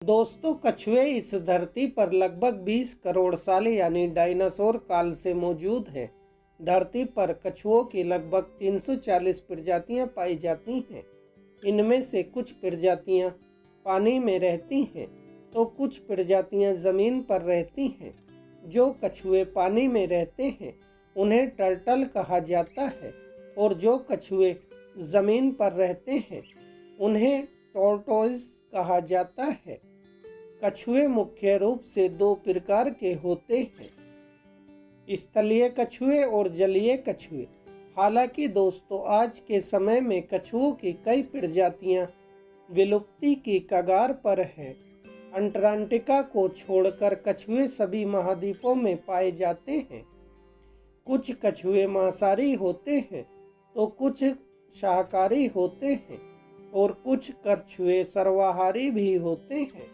दोस्तों, कछुए इस धरती पर लगभग 20 करोड़ साल यानी डायनासोर काल से मौजूद हैं। धरती पर कछुओं की लगभग 340 प्रजातियां पाई जाती हैं। इनमें से कुछ प्रजातियां पानी में रहती हैं तो कुछ प्रजातियां जमीन पर रहती हैं। जो कछुए पानी में रहते हैं उन्हें टर्टल कहा जाता है और जो कछुए जमीन पर रहते हैं उन्हें टॉर्टोइज कहा जाता है। कछुए मुख्य रूप से दो प्रकार के होते हैं, स्थलीय कछुए और जलीय कछुए। हालांकि दोस्तों, आज के समय में कछुओं की कई प्रजातियां विलुप्ति की कगार पर हैं। अंटार्कटिका को छोड़कर कछुए सभी महाद्वीपों में पाए जाते हैं। कुछ कछुए मांसाहारी होते हैं तो कुछ शाकाहारी होते हैं और कुछ कछुए सर्वाहारी भी होते हैं,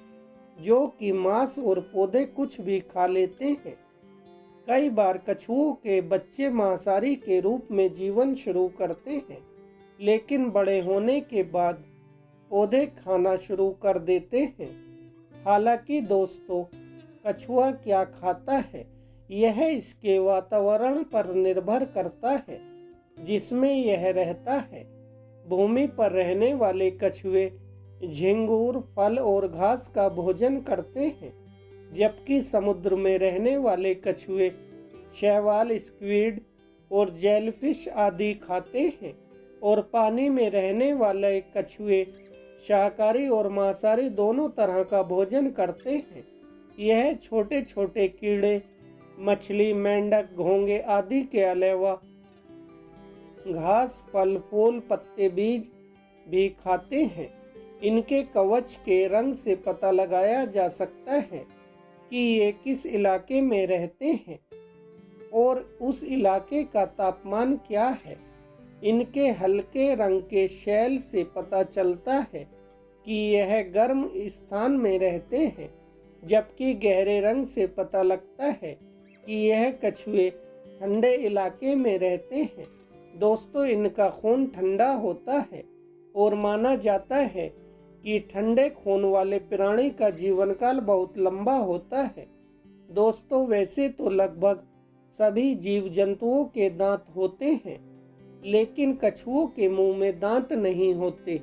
जो कि मांस और पौधे कुछ भी खा लेते हैं। कई बार कछुओं के बच्चे मांसाहारी के रूप में जीवन शुरू करते हैं, लेकिन बड़े होने के बाद पौधे खाना शुरू कर देते हैं। हालांकि दोस्तों, कछुआ क्या खाता है यह इसके वातावरण पर निर्भर करता है जिसमें यह रहता है। भूमि पर रहने वाले कछुए झिंगूर, फल और घास का भोजन करते हैं, जबकि समुद्र में रहने वाले कछुए शैवाल, स्क्विड और जेलफिश आदि खाते हैं और पानी में रहने वाले कछुए शाकाहारी और मांसाहारी दोनों तरह का भोजन करते हैं। यह छोटे छोटे कीड़े, मछली, मेंढक, घोंगे आदि के अलावा घास, फल, फूल, पत्ते, बीज भी खाते हैं। इनके कवच के रंग से पता लगाया जा सकता है कि ये किस इलाके में रहते हैं और उस इलाके का तापमान क्या है। इनके हल्के रंग के शैल से पता चलता है कि यह गर्म स्थान में रहते हैं, जबकि गहरे रंग से पता लगता है कि यह कछुए ठंडे इलाके में रहते हैं। दोस्तों, इनका खून ठंडा होता है और माना जाता है कि ठंडे खून वाले प्राणी का जीवन काल बहुत लंबा होता है। दोस्तों, वैसे तो लगभग सभी जीव जंतुओं के दांत होते हैं, लेकिन कछुओं के मुंह में दांत नहीं होते।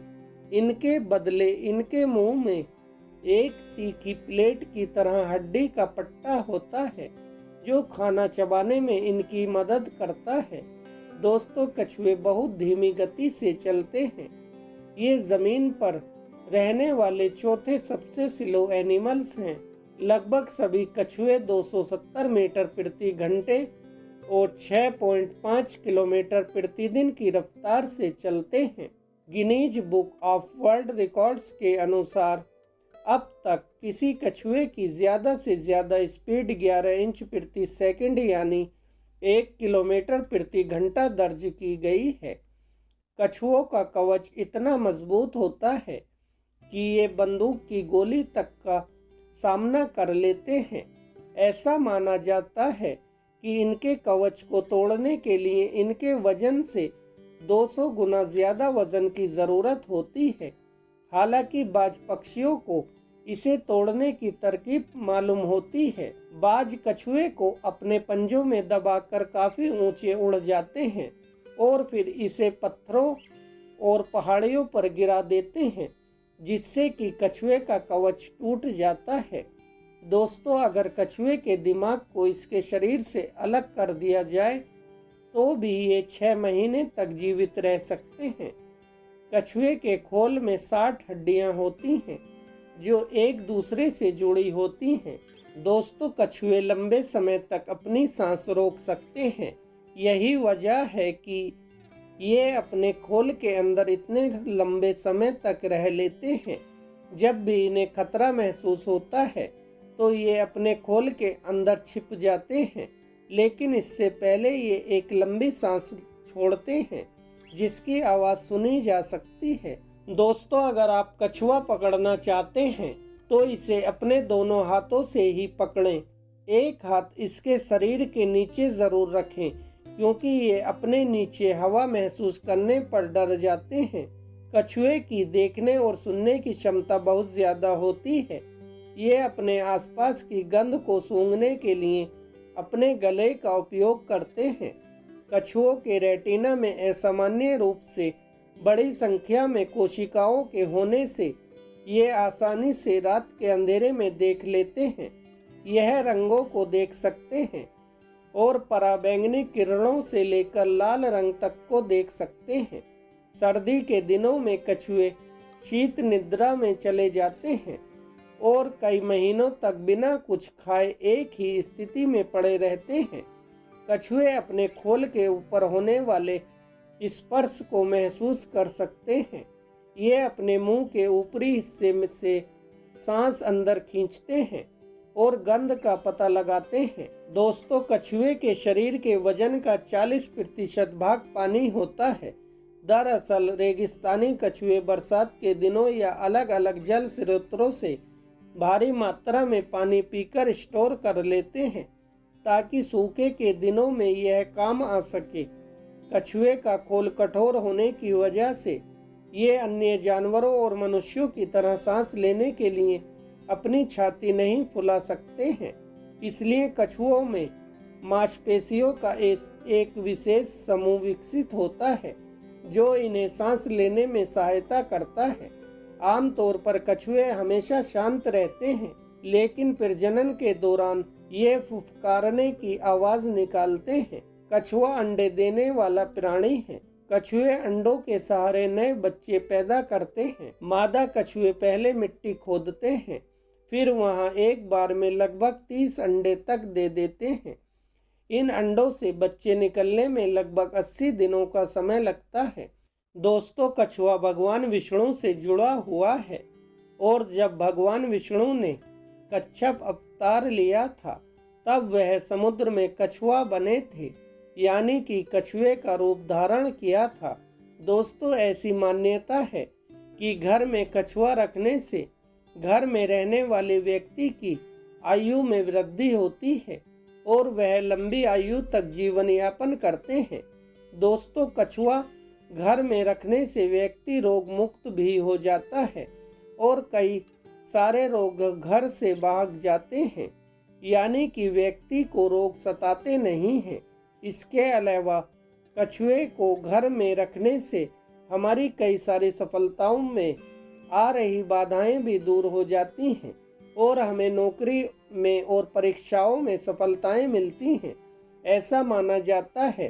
इनके बदले इनके मुंह में एक तीखी प्लेट की तरह हड्डी का पट्टा होता है, जो खाना चबाने में इनकी मदद करता है। दोस्तों, कछुए बहुत धीमी गति से चलते हैं। ये जमीन पर रहने वाले चौथे सबसे स्लो एनिमल्स हैं। लगभग सभी कछुए 270 मीटर प्रति घंटे और 6.5 किलोमीटर प्रतिदिन की रफ्तार से चलते हैं। Guinness book of world records के अनुसार अब तक किसी कछुए की ज़्यादा से ज़्यादा स्पीड 11 इंच प्रति सेकंड यानी 1 किलोमीटर प्रति घंटा दर्ज की गई है। कछुओं का कवच इतना मजबूत होता है कि ये बंदूक की गोली तक का सामना कर लेते हैं। ऐसा माना जाता है कि इनके कवच को तोड़ने के लिए इनके वजन से 200 गुना ज़्यादा वजन की ज़रूरत होती है। हालांकि बाज पक्षियों को इसे तोड़ने की तरकीब मालूम होती है। बाज कछुए को अपने पंजों में दबाकर काफ़ी ऊंचे उड़ जाते हैं और फिर इसे पत्थरों और पहाड़ियों पर गिरा देते हैं, जिससे कि कछुए का कवच टूट जाता है। दोस्तों, अगर कछुए के दिमाग को इसके शरीर से अलग कर दिया जाए तो भी ये 6 महीने तक जीवित रह सकते हैं। कछुए के खोल में 60 हड्डियां होती हैं जो एक दूसरे से जुड़ी होती हैं। दोस्तों, कछुए लंबे समय तक अपनी सांस रोक सकते हैं। यही वजह है कि ये अपने खोल के अंदर इतने लंबे समय तक रह लेते हैं। जब भी इन्हें खतरा महसूस होता है तो ये अपने खोल के अंदर छिप जाते हैं, लेकिन इससे पहले ये एक लंबी सांस छोड़ते हैं जिसकी आवाज़ सुनी जा सकती है। दोस्तों, अगर आप कछुआ पकड़ना चाहते हैं तो इसे अपने दोनों हाथों से ही पकड़ें। एक हाथ इसके शरीर के नीचे ज़रूर रखें, क्योंकि ये अपने नीचे हवा महसूस करने पर डर जाते हैं। कछुए की देखने और सुनने की क्षमता बहुत ज़्यादा होती है। ये अपने आसपास की गंध को सूंघने के लिए अपने गले का उपयोग करते हैं। कछुओं के रेटिना में असामान्य रूप से बड़ी संख्या में कोशिकाओं के होने से ये आसानी से रात के अंधेरे में देख लेते हैं। यह रंगों को देख सकते हैं और पराबैंगनी किरणों से लेकर लाल रंग तक को देख सकते हैं। सर्दी के दिनों में कछुए शीत निद्रा में चले जाते हैं और कई महीनों तक बिना कुछ खाए एक ही स्थिति में पड़े रहते हैं। कछुए अपने खोल के ऊपर होने वाले स्पर्श को महसूस कर सकते हैं। ये अपने मुंह के ऊपरी हिस्से में से सांस अंदर खींचते हैं और गंध का पता लगाते हैं। दोस्तों, कछुए के शरीर के वजन का 40% भाग पानी होता है। दरअसल रेगिस्तानी कछुए बरसात के दिनों या अलग अलग जल स्रोतों से भारी मात्रा में पानी पीकर स्टोर कर लेते हैं ताकि सूखे के दिनों में यह काम आ सके। कछुए का खोल कठोर होने की वजह से ये अन्य जानवरों और मनुष्यों की तरह सांस लेने के लिए अपनी छाती नहीं फुला सकते हैं। इसलिए कछुओं में मांसपेशियों का एक विशेष समूह विकसित होता है जो इन्हें सांस लेने में सहायता करता है। आमतौर पर कछुए हमेशा शांत रहते हैं, लेकिन प्रजनन के दौरान ये फुफकारने की आवाज निकालते हैं। कछुआ अंडे देने वाला प्राणी है। कछुए अंडों के सहारे नए बच्चे पैदा करते हैं। मादा कछुए पहले मिट्टी खोदते हैं, फिर वहां एक बार में लगभग 30 अंडे तक दे देते हैं। इन अंडों से बच्चे निकलने में लगभग 80 दिनों का समय लगता है। दोस्तों, कछुआ भगवान विष्णु से जुड़ा हुआ है और जब भगवान विष्णु ने कच्छप अवतार लिया था तब वह समुद्र में कछुआ बने थे, यानी कि कछुए का रूप धारण किया था। दोस्तों, ऐसी मान्यता है कि घर में कछुआ रखने से घर में रहने वाले व्यक्ति की आयु में वृद्धि होती है और वह लंबी आयु तक जीवन यापन करते हैं। दोस्तों, कछुआ घर में रखने से व्यक्ति रोग मुक्त भी हो जाता है और कई सारे रोग घर से भाग जाते हैं, यानी कि व्यक्ति को रोग सताते नहीं हैं। इसके अलावा कछुए को घर में रखने से हमारी कई सारी सफलताओं में आ रही बाधाएं भी दूर हो जाती हैं और हमें नौकरी में और परीक्षाओं में सफलताएं मिलती हैं। ऐसा माना जाता है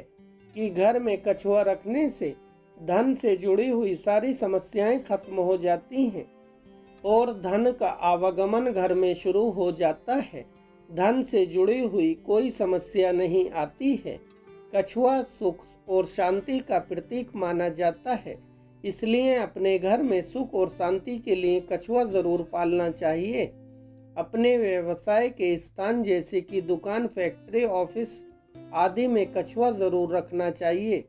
कि घर में कछुआ रखने से धन से जुड़ी हुई सारी समस्याएं खत्म हो जाती हैं और धन का आवागमन घर में शुरू हो जाता है। धन से जुड़ी हुई कोई समस्या नहीं आती है। कछुआ सुख और शांति का प्रतीक माना जाता है, इसलिए अपने घर में सुख और शांति के लिए कछुआ जरूर पालना चाहिए। अपने व्यवसाय के स्थान जैसे कि दुकान, फैक्ट्री, ऑफिस आदि में कछुआ जरूर रखना चाहिए।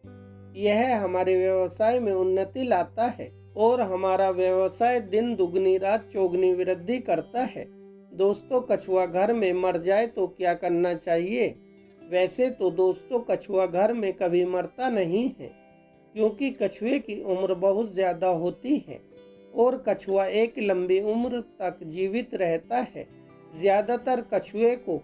यह हमारे व्यवसाय में उन्नति लाता है और हमारा व्यवसाय दिन दुगनी रात चौगुनी वृद्धि करता है। दोस्तों, कछुआ घर में मर जाए तो क्या करना चाहिए? वैसे तो दोस्तों, कछुआ घर में कभी मरता नहीं है, क्योंकि कछुए की उम्र बहुत ज़्यादा होती है और कछुआ एक लंबी उम्र तक जीवित रहता है। ज़्यादातर कछुए को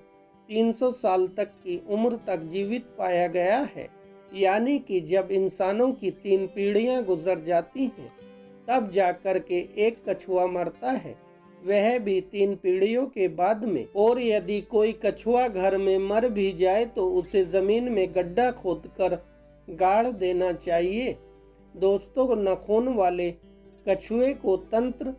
300 साल तक की उम्र तक जीवित पाया गया है, यानी कि जब इंसानों की 3 पीढ़ियां गुजर जाती हैं तब जाकर के एक कछुआ मरता है, वह भी 3 पीढ़ियों के बाद में। और यदि कोई कछुआ घर में मर भी जाए तो उसे जमीन में गड्ढा खोदकर गाड़ देना चाहिए। दोस्तों, नाखून वाले कछुए को तंत्र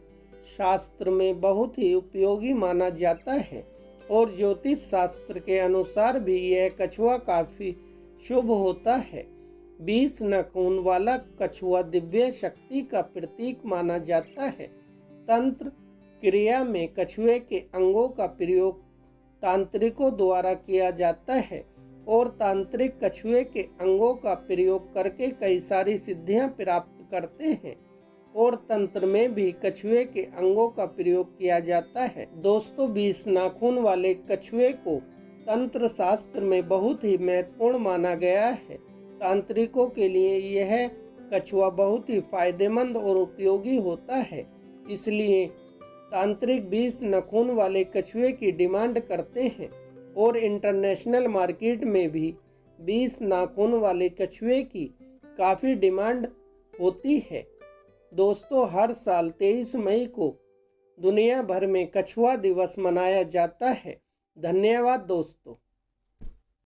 शास्त्र में बहुत ही उपयोगी माना जाता है और ज्योतिष शास्त्र के अनुसार भी यह कछुआ काफी शुभ होता है। 20 नाखून वाला कछुआ दिव्य शक्ति का प्रतीक माना जाता है। तंत्र क्रिया में कछुए के अंगों का प्रयोग तांत्रिकों द्वारा किया जाता है और तांत्रिक कछुए के अंगों का प्रयोग करके कई सारी सिद्धियां प्राप्त करते हैं और तंत्र में भी कछुए के अंगों का प्रयोग किया जाता है। दोस्तों, 20 नाखून वाले कछुए को तंत्र शास्त्र में बहुत ही महत्वपूर्ण माना गया है। तांत्रिकों के लिए यह कछुआ बहुत ही फायदेमंद और उपयोगी होता है, इसलिए तांत्रिक 20 नाखून वाले कछुए की डिमांड करते हैं और इंटरनेशनल मार्केट में भी 20 नाखून वाले कछुए की काफ़ी डिमांड होती है। दोस्तों, हर साल 23 मई को दुनिया भर में कछुआ दिवस मनाया जाता है। धन्यवाद दोस्तों।